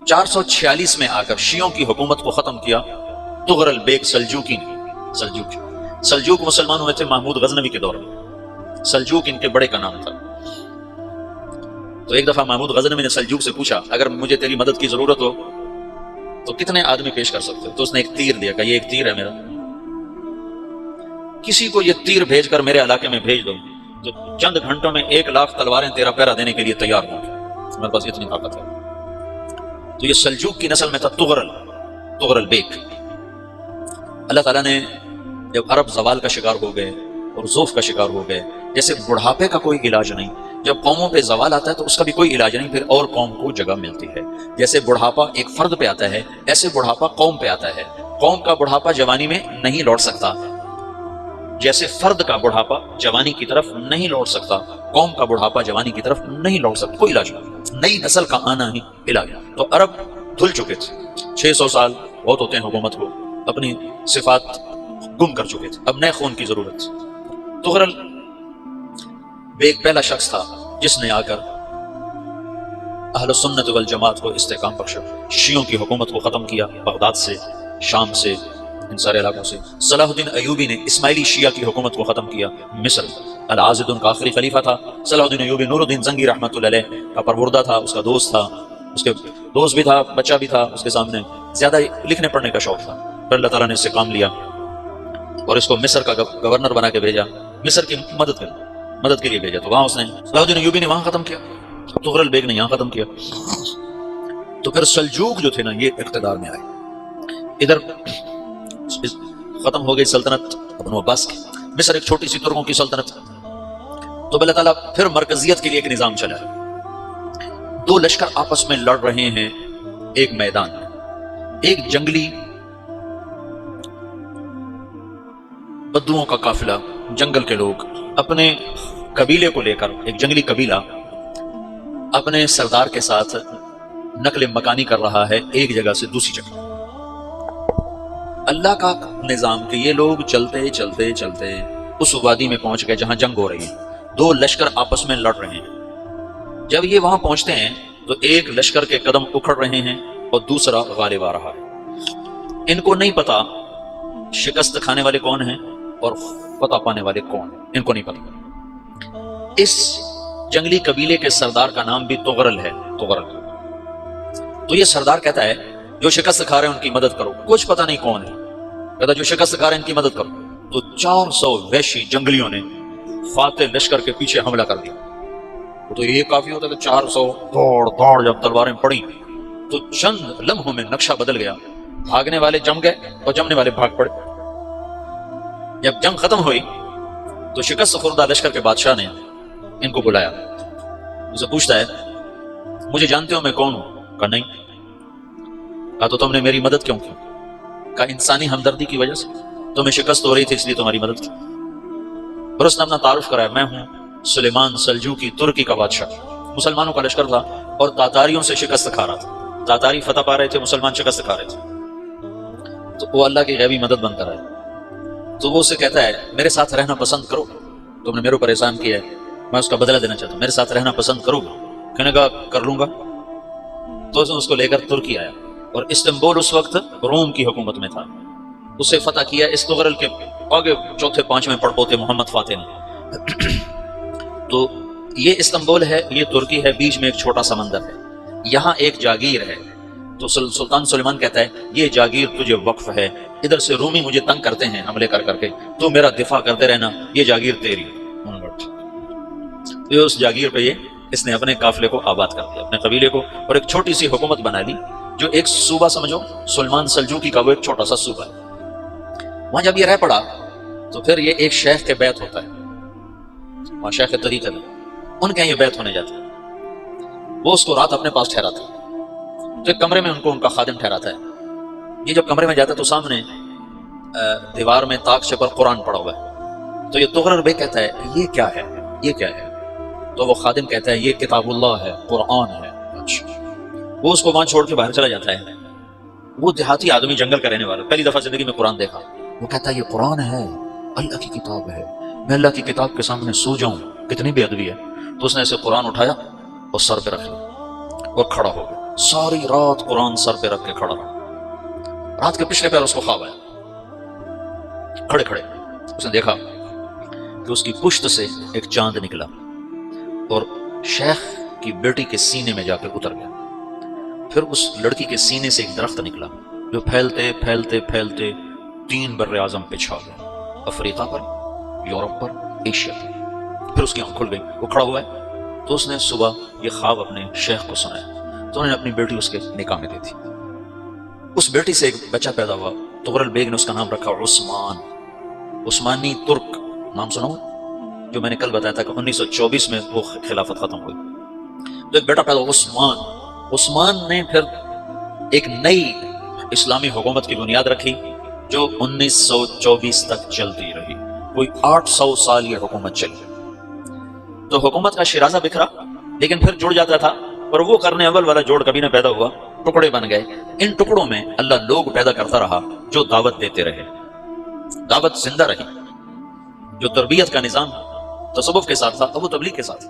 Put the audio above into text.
446 میں آ کر شیعوں کی حکومت کو ختم کیا تغرل بیگ سلجوکی نے۔ سلجوک مسلمان ہوئے تھے محمود غزنوی کے دور میں، سلجوک ان کے بڑے کا نام تھا۔ تو ایک دفعہ محمود غزنوی نے سلجوک سے پوچھا اگر مجھے تیری مدد کی ضرورت ہو تو کتنے آدمی پیش کر سکتے ہو؟ تو اس نے ایک تیر دیا، کہ یہ ایک تیر ہے میرا، کسی کو یہ تیر بھیج کر میرے علاقے میں بھیج دو تو چند گھنٹوں میں 1,00,000 تلواریں تیرا پہرا دینے کے لیے تیار ہوں گے، میرے پاس اتنی طاقت ہے۔ تو یہ سلجوک کی نسل میں تھا تغرل بیگ۔ اللہ تعالیٰ نے جب عرب زوال کا شکار ہو گئے اور ذوف کا شکار ہو گئے، جیسے بڑھاپے کا کوئی علاج نہیں، جب قوموں پہ زوال آتا ہے تو اس کا بھی کوئی علاج نہیں، پھر اور قوم کو جگہ ملتی ہے۔ جیسے بڑھاپا ایک فرد پہ آتا ہے، ایسے بڑھاپا قوم پہ آتا ہے۔ قوم کا بڑھاپا جوانی میں نہیں لوٹ سکتا، جیسے فرد کا بڑھاپا جوانی کی طرف نہیں لوٹ سکتا، قوم کا بڑھاپا جوانی کی طرف نہیں لوٹ سکتا، کوئی علاج نہیں، نئی نسل کا آنا ہی علاج۔ تو عرب دھل چکے تھے، 600 سال بہت ہوتے ہیں حکومت کو، اپنی صفات گم کر چکے تھے، اب نئے خون کی ضرورت تھی۔ تغرل بیگ پہلا شخص تھا جس نے آ کر اہل سنت والجماعت کو استحکام بخشا، شیعوں کی حکومت کو ختم کیا، بغداد سے، شام سے، ان سارے علاقوں سے۔ صلاح الدین ایوبی نے اسماعیلی شیعہ کی حکومت کو ختم کیا، مصر۔ العازد ان کا آخری خلیفہ تھا صلاح الدین ایوبی، نور الدین زنگی رحمۃ اللہ علیہ کا پروردہ تھا، اس کا دوست تھا، اس کے دوست بھی تھا، بچہ بھی تھا اس کے سامنے، زیادہ لکھنے پڑھنے کا شوق تھا۔ پھر اللہ تعالیٰ نے اس سے کام لیا اور اس کو مصر کا گورنر بنا کے بھیجا، مصر کی مدد کے لیے بھیجا، تو وہاں اس نے صلاح الدین ایوبی نے وہاں ختم کیا، تغرل بیگ نے یہاں ختم کیا۔ تو پھر سلجوک جو تھے نا یہ اقتدار میں آئے، ادھر ختم ہو گئی سلطنت ابن عباس کی، مصر ایک چھوٹی سی ترکوں کی سلطنت۔ تو اللہ تعالیٰ پھر مرکزیت کے لیے ایک نظام چلا، دو لشکر آپس میں لڑ رہے ہیں ایک میدان میں، ایک جنگلی بدوؤں کا قافلہ، جنگل کے لوگ اپنے قبیلے کو لے کر، ایک جنگلی قبیلہ اپنے سردار کے ساتھ نقل مکانی کر رہا ہے ایک جگہ سے دوسری جگہ۔ اللہ کا نظام کہ یہ لوگ چلتے چلتے چلتے اس وادی میں پہنچ گئے جہاں جنگ ہو رہی ہے، دو لشکر آپس میں لڑ رہے ہیں۔ جب یہ وہاں پہنچتے ہیں تو ایک لشکر کے قدم اکھڑ رہے ہیں اور دوسرا غالب آ رہا ہے۔ ان کو نہیں پتا شکست کھانے والے کون ہیں اور فتح پانے والے کون ہیں، ان کو نہیں پتا۔ اس جنگلی قبیلے کے سردار کا نام بھی تغرل ہے، تغرل۔ تو یہ سردار کہتا ہے جو شکست کھا رہے ہیں ان کی مدد کرو، کچھ پتہ نہیں کون ہے، کہتا جو شکست کھا رہے ہیں ان کی مدد کرو۔ تو 400 وحشی جنگلیوں نے فاتح لشکر کے پیچھے حملہ کر دیا۔ تو یہ کافی ہوتا ہے کہ 400 دوڑ جب تلواریں پڑی تو چند لمحوں میں نقشہ بدل گیا، بھاگنے والے جم گئے اور جمنے والے بھاگ پڑے۔ جب جنگ ختم ہوئی تو شکست خوردہ لشکر کے بادشاہ نے ان کو بلایا، اسے پوچھتا ہے مجھے جانتے ہو میں کون ہوں؟ کہا نہیں۔ کہا تو تم نے میری مدد کیوں کی؟ کہا انسانی ہمدردی کی وجہ سے، تمہیں شکست ہو رہی تھی اس لیے تمہاری مدد کی۔ اور اس نے اپنا تعارف کرایا، میں ہوں سلیمان سلجوکی، ترکی کا بادشاہ، مسلمانوں کا لشکر تھا اور تاتاریوں سے شکست کھا رہا تھا، تاتاری فتح پا رہے تھے، مسلمان شکست کھا رہے تھے۔ تو وہ اللہ کی غیبی مدد بن کر آئے۔ تو وہ اسے کہتا ہے میرے ساتھ رہنا پسند کرو، تم نے میرے اوپر احسان کیا ہے، میں اس کا بدلہ دینا چاہتا ہوں، میرے ساتھ رہنا پسند کرو گا؟ کہنے کا کر لوں گا۔ تو اس کو لے کر ترکی آیا اور استنبول اس وقت روم کی حکومت میں تھا، اسے فتح کیا اس تغرل کے آگے چوتھے پانچویں پڑپوتے محمد فاتح نے۔ تو یہ استنبول ہے، یہ ترکی ہے، بیچ میں ایک چھوٹا سمندر ہے، یہاں ایک جاگیر ہے۔ تو سلطان سلیمان کہتا ہے یہ جاگیر تجھے وقف ہے، ادھر سے رومی مجھے تنگ کرتے ہیں حملے کر کر کے، تو میرا دفاع کرتے رہنا، یہ جاگیر تیری۔ تو اس جاگیر پہ اس نے اپنے قافلے کو آباد کر دیا، اپنے قبیلے کو، اور ایک چھوٹی سی حکومت بنا لی، جو ایک صوبہ سمجھو سلمان سلجوکی کا وہ ایک چھوٹا سا صوبہ ہے۔ وہاں جب یہ رہ پڑا تو پھر یہ ایک شیخ کے بیت ہوتا ہے، وہاں شیخ طریقت ہے، ان کے یہ بیت ہونے جاتا ہے، وہ اس کو رات اپنے پاس ٹھہراتا ہے، تو ایک کمرے میں ان کو ان کا خادم ٹھہراتا ہے۔ یہ جب کمرے میں جاتا ہے تو سامنے دیوار میں تاکچے پر قرآن پڑا ہوا ہے۔ تو یہ تغرل بیگ کہتا ہے یہ کیا ہے، یہ کیا ہے؟ تو وہ خادم کہتا ہے یہ کتاب اللہ ہے، قرآن ہے۔ وہ اس کو وہاں چھوڑ کے باہر چلا جاتا ہے۔ وہ دیہاتی آدمی، جنگل کا رہنے والا، پہلی دفعہ زندگی میں قرآن دیکھا، وہ کہتا ہے یہ قرآن ہے، اللہ کی کتاب ہے، میں اللہ کی کتاب کے سامنے سو جاؤں، کتنی بے ادبی ہے۔ تو اس نے اسے قرآن اٹھایا اور سر پہ رکھ لیا اور کھڑا ہو گیا، ساری رات قرآن سر پہ رکھ کے کھڑا رہا. رات کے پچھلے پہر اس کو خواب آیا. کھڑے کھڑے اس نے دیکھا کہ اس کی پشت سے ایک چاند نکلا اور شیخ کی بیٹی کے سینے میں جا کے اتر گیا. پھر اس لڑکی کے سینے سے ایک درخت نکلا جو پھیلتے پھیلتے پھیلتے 3 بر اعظم پہ چھا گیا، افریقہ پر، یورپ پر، ایشیا پر. پھر اس کی آنکھ کھل گئی، وہ کھڑا ہوا ہے. تو اس نے صبح یہ خواب اپنے شیخ کو سنایا تو انہوں نے اپنی بیٹی اس کے نکاح میں دی تھی. اس بیٹی سے ایک بچہ پیدا ہوا. تغرل بیگ نے اس کا نام رکھا عثمان. عثمانی ترک نام سنا ہوا جو میں نے کل بتایا تھا کہ 1924 میں وہ خلافت ختم ہوئی. تو ایک بیٹا پیدا ہوا عثمان. عثمان نے پھر ایک نئی اسلامی حکومت کی بنیاد رکھی جو 1924 تک چلتی رہی. کوئی 800 سال یہ حکومت چلی. تو حکومت کا شرازہ بکھرا لیکن پھر جڑ جاتا تھا، اور وہ کرنے اول والا جوڑ کبھی نہ پیدا ہوا، ٹکڑے بن گئے. ان ٹکڑوں میں اللہ لوگ پیدا کرتا رہا جو دعوت دیتے رہے. دعوت زندہ رہی. جو تربیت کا نظام تصوف کے ساتھ تھا اب وہ تبلیغ کے ساتھ.